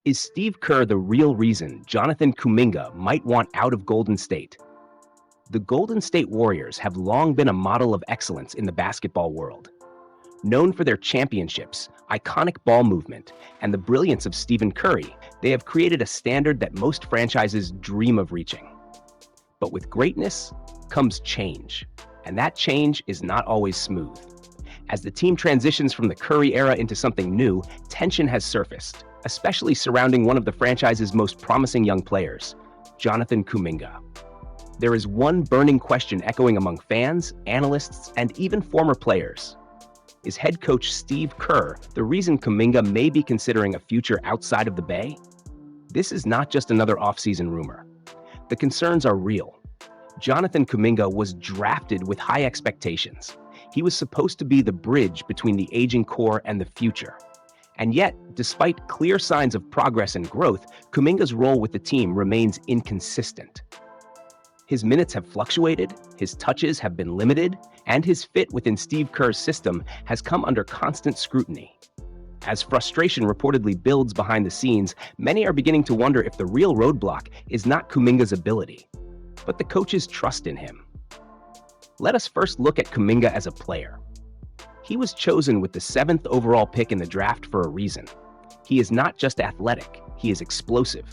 Is Steve Kerr the real reason Jonathan Kuminga might want out of Golden State? The Golden State Warriors have long been a model of excellence in the basketball world. Known for their championships, iconic ball movement, and the brilliance of Stephen Curry, they have created a standard that most franchises dream of reaching. But with greatness comes change, and that change is not always smooth. As the team transitions from the Curry era into something new, tension has surfaced, especially surrounding one of the franchise's most promising young players, Jonathan Kuminga. There is one burning question echoing among fans, analysts, and even former players. Is head coach Steve Kerr the reason Kuminga may be considering a future outside of the Bay? This is not just another offseason rumor. The concerns are real. Jonathan Kuminga was drafted with high expectations. He was supposed to be the bridge between the aging core and the future. And yet, despite clear signs of progress and growth, Kuminga's role with the team remains inconsistent. His minutes have fluctuated, his touches have been limited, and his fit within Steve Kerr's system has come under constant scrutiny. As frustration reportedly builds behind the scenes, many are beginning to wonder if the real roadblock is not Kuminga's ability, but the coach's trust in him. Let us first look at Kuminga as a player. He was chosen with the 7th overall pick in the draft for a reason. He is not just athletic, he is explosive.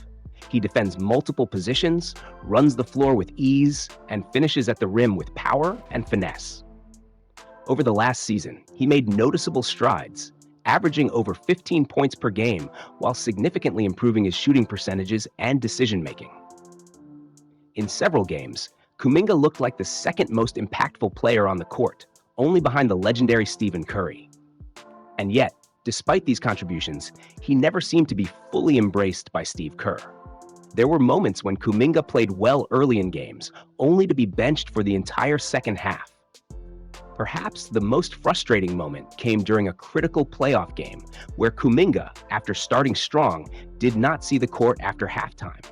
He defends multiple positions, runs the floor with ease, and finishes at the rim with power and finesse. Over the last season, he made noticeable strides, averaging over 15 points per game while significantly improving his shooting percentages and decision-making. In several games, Kuminga looked like the second most impactful player on the court, only behind the legendary Stephen Curry. And yet, despite these contributions, he never seemed to be fully embraced by Steve Kerr. There were moments when Kuminga played well early in games, only to be benched for the entire second half. Perhaps the most frustrating moment came during a critical playoff game, where Kuminga, after starting strong, did not see the court after halftime.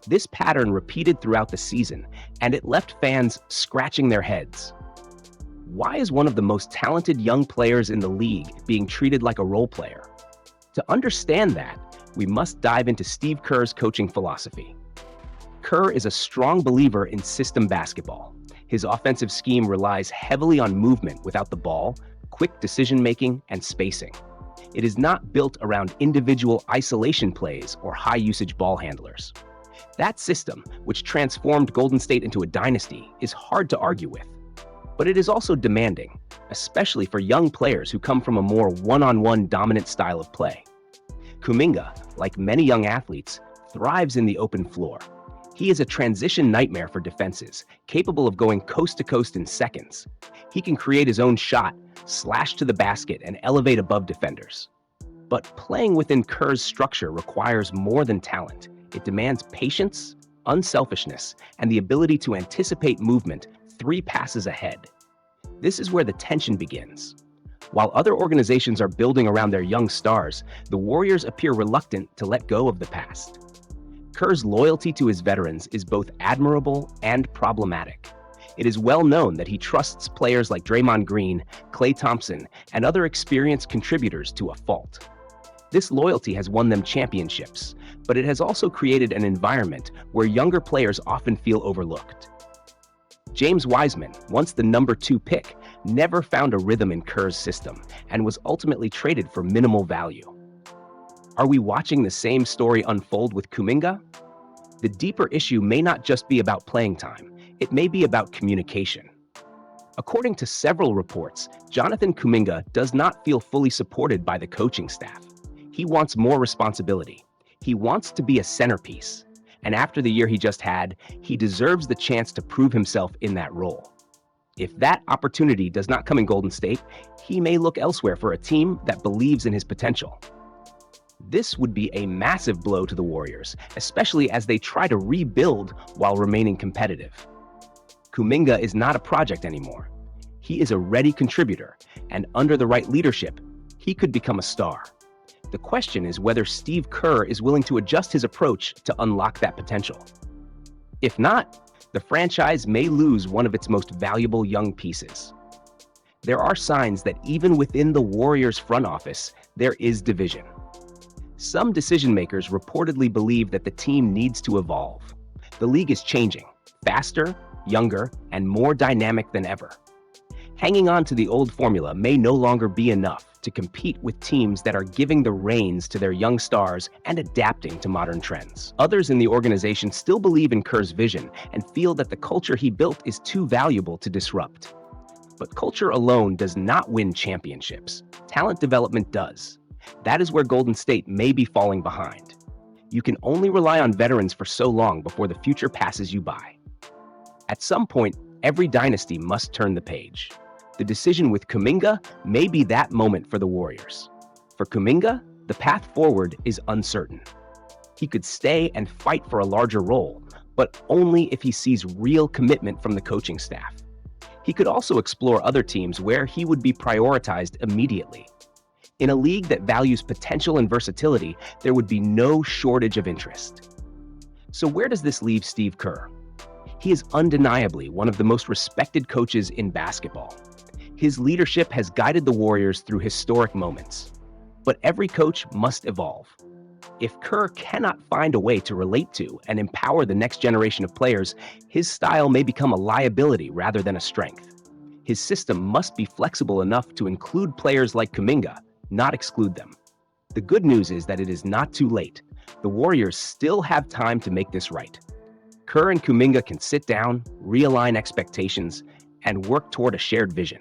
This pattern repeated throughout the season, and it left fans scratching their heads. Why is one of the most talented young players in the league being treated like a role player? To understand that, we must dive into Steve Kerr's coaching philosophy. Kerr is a strong believer in system basketball. His offensive scheme relies heavily on movement without the ball, quick decision-making, and spacing. It is not built around individual isolation plays or high-usage ball handlers. That system, which transformed Golden State into a dynasty, is hard to argue with. But it is also demanding, especially for young players who come from a more one-on-one dominant style of play. Kuminga, like many young athletes, thrives in the open floor. He is a transition nightmare for defenses, capable of going coast to coast in seconds. He can create his own shot, slash to the basket, and elevate above defenders. But playing within Kerr's structure requires more than talent. It demands patience, unselfishness, and the ability to anticipate movement 3 passes ahead. This is where the tension begins. While other organizations are building around their young stars, the Warriors appear reluctant to let go of the past. Kerr's loyalty to his veterans is both admirable and problematic. It is well known that he trusts players like Draymond Green, Klay Thompson, and other experienced contributors to a fault. This loyalty has won them championships, but it has also created an environment where younger players often feel overlooked. James Wiseman, once the number 2 pick, never found a rhythm in Kerr's system and was ultimately traded for minimal value. Are we watching the same story unfold with Kuminga? The deeper issue may not just be about playing time, it may be about communication. According to several reports, Jonathan Kuminga does not feel fully supported by the coaching staff. He wants more responsibility. He wants to be a centerpiece. And after the year he just had, he deserves the chance to prove himself in that role. If that opportunity does not come in Golden State, he may look elsewhere for a team that believes in his potential. This would be a massive blow to the Warriors, especially as they try to rebuild while remaining competitive. Kuminga is not a project anymore. He is a ready contributor, and under the right leadership, he could become a star. The question is whether Steve Kerr is willing to adjust his approach to unlock that potential. If not, the franchise may lose one of its most valuable young pieces. There are signs that even within the Warriors front office, there is division. Some decision-makers reportedly believe that the team needs to evolve. The league is changing, faster, younger, and more dynamic than ever. Hanging on to the old formula may no longer be enough to compete with teams that are giving the reins to their young stars and adapting to modern trends. Others in the organization still believe in Kerr's vision and feel that the culture he built is too valuable to disrupt. But culture alone does not win championships. Talent development does. That is where Golden State may be falling behind. You can only rely on veterans for so long before the future passes you by. At some point, every dynasty must turn the page. The decision with Kuminga may be that moment for the Warriors. For Kuminga, the path forward is uncertain. He could stay and fight for a larger role, but only if he sees real commitment from the coaching staff. He could also explore other teams where he would be prioritized immediately. In a league that values potential and versatility, there would be no shortage of interest. So where does this leave Steve Kerr? He is undeniably one of the most respected coaches in basketball. His leadership has guided the Warriors through historic moments. But every coach must evolve. If Kerr cannot find a way to relate to and empower the next generation of players, his style may become a liability rather than a strength. His system must be flexible enough to include players like Kuminga, not exclude them. The good news is that it is not too late. The Warriors still have time to make this right. Kerr and Kuminga can sit down, realign expectations, and work toward a shared vision.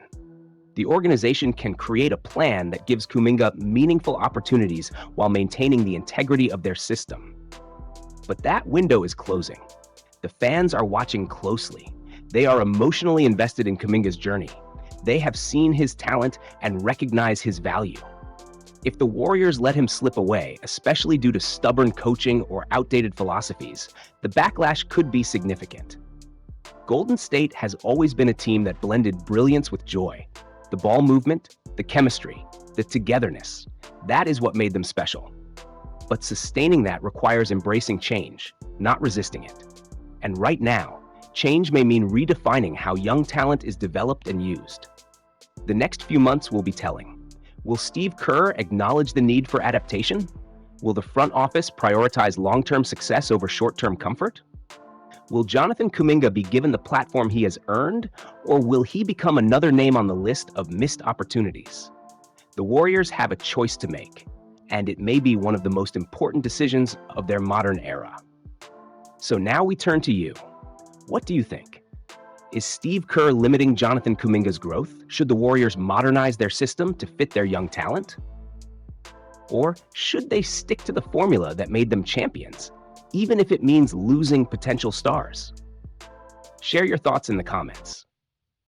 The organization can create a plan that gives Kuminga meaningful opportunities while maintaining the integrity of their system. But that window is closing. The fans are watching closely. They are emotionally invested in Kuminga's journey. They have seen his talent and recognize his value. If the Warriors let him slip away, especially due to stubborn coaching or outdated philosophies, the backlash could be significant. Golden State has always been a team that blended brilliance with joy. The ball movement, the chemistry, the togetherness, that is what made them special. But sustaining that requires embracing change, not resisting it. And right now, change may mean redefining how young talent is developed and used. The next few months will be telling. Will Steve Kerr acknowledge the need for adaptation? Will the front office prioritize long-term success over short-term comfort? Will Jonathan Kuminga be given the platform he has earned, or will he become another name on the list of missed opportunities? The Warriors have a choice to make, and it may be one of the most important decisions of their modern era. So now we turn to you. What do you think? Is Steve Kerr limiting Jonathan Kuminga's growth? Should the Warriors modernize their system to fit their young talent? Or should they stick to the formula that made them champions, even if it means losing potential stars? Share your thoughts in the comments.